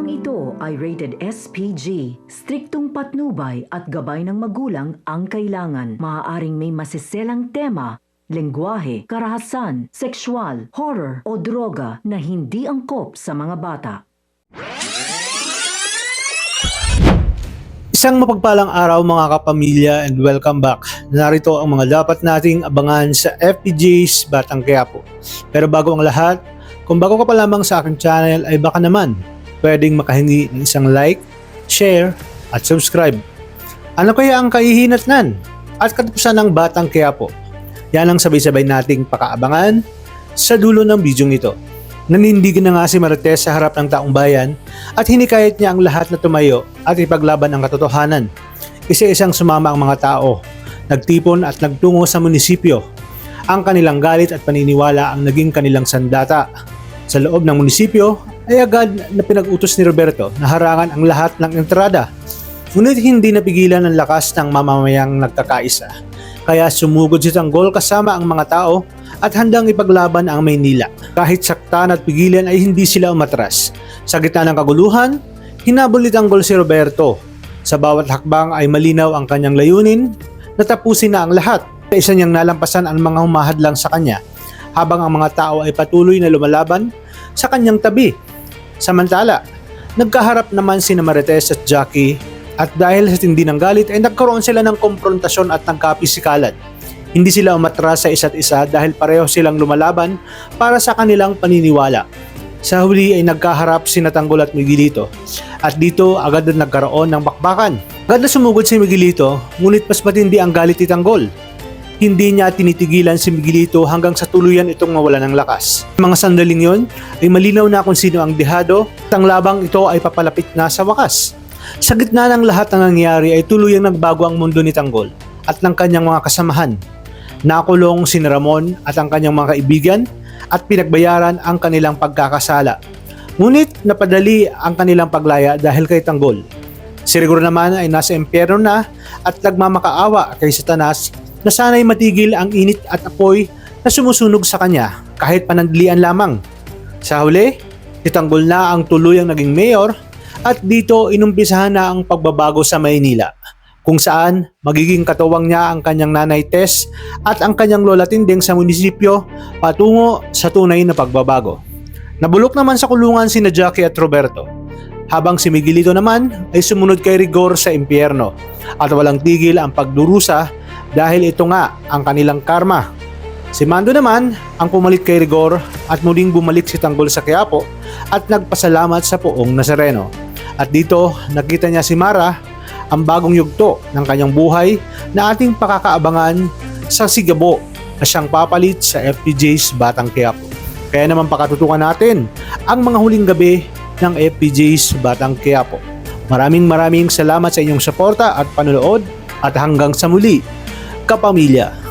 Paksang ito ay rated SPG. Striktong patnubay at gabay ng magulang ang kailangan. Maaaring may masiselang tema, lengguwahe, karahasan, sexual, horror o droga na hindi angkop sa mga bata. Isang mapagpalang araw mga kapamilya and welcome back. Narito ang mga dapat nating abangan sa FPJ's Batang Quiapo. Pero bago ang lahat, kung bago ka pa lamang sa aking channel ay baka naman pwedeng makahingi ng isang like, share at subscribe. Ano kaya ang kahihinatnan at katapusan ng Batang Quiapo? Yan ang sabay-sabay nating pakaabangan sa dulo ng bidyong ito. Nanindigan na nga si Marites sa harap ng taong bayan at hinikayat niya ang lahat na tumayo at ipaglaban ang katotohanan. Isa-isang sumama ang mga tao, nagtipon at nagtungo sa munisipyo. Ang kanilang galit at paniniwala ang naging kanilang sandata. Sa loob ng munisipyo ay agad na pinag-utos ni Roberto na harangan ang lahat ng entrada. Ngunit hindi napigilan ang lakas ng mamamayang nagkakaisa. Kaya sumugod si Tanggol kasama ang mga tao at handang ipaglaban ang Maynila. Kahit saktan at pigilan ay hindi sila umatras. Sa gitna ng kaguluhan, hinabol ni Tanggol si Roberto. Sa bawat hakbang ay malinaw ang kanyang layunin na tapusin na ang lahat. Isa niyang nalampasan ang mga humahadlang sa kanya habang ang mga tao ay patuloy na lumalaban sa kanyang tabi. Samantala, nagkaharap naman sina Marites at Jackie at dahil sa tindi ng galit ay nagkaroon sila ng komprontasyon at nagkapisikalan. Hindi sila umatras sa isa't isa dahil pareho silang lumalaban para sa kanilang paniniwala. Sa huli ay nagkaharap sina Tanggol at Miguelito at dito agad na nagkaroon ng bakbakan. Agad na sumugod si Miguelito ngunit mas matindi ang galit ni Tanggol. Hindi niya tinitigilan si Miguelito hanggang sa tuluyan itong mawala ng lakas. Mga sandaling yon ay malinaw na kung sino ang dehado at ang labang ito ay papalapit na sa wakas. Sa gitna ng lahat ng nangyayari ay tuluyang nagbago ang mundo ni Tanggol at ng kanyang mga kasamahan. Nakulong si Ramon at ang kanyang mga kaibigan at pinagbayaran ang kanilang pagkakasala. Ngunit napadali ang kanilang paglaya dahil kay Tanggol. Si Rigor naman ay nasa impyerno na at nagmamakaawa kay Satanas na sana'y matigil ang init at apoy na sumusunog sa kanya kahit panandalian lamang. Sa huli, si Tanggol na ang tuluyang naging mayor at dito inumpisahan na ang pagbabago sa Maynila kung saan magiging katuwang niya ang kanyang nanay Tess at ang kanyang lola Tinding sa munisipyo patungo sa tunay na pagbabago. Nabulok naman sa kulungan sina Jackie at Roberto habang si Miguelito naman ay sumunod kay Rigor sa impyerno at walang tigil ang pagdurusa dahil ito nga ang kanilang karma. Si Mando naman ang pumalit kay Rigor at muling bumalik si Tanggol sa Quiapo at nagpasalamat sa Poong Nazareno. At dito nakita niya si Mara ang bagong yugto ng kanyang buhay na ating pakakaabangan sa Sigabo na siyang papalit sa FPJ's Batang Quiapo. Kaya naman pakatutukan natin ang mga huling gabi ng FPJ's Batang Quiapo. Maraming salamat sa inyong suporta at panonood at hanggang sa muli, kapamilya.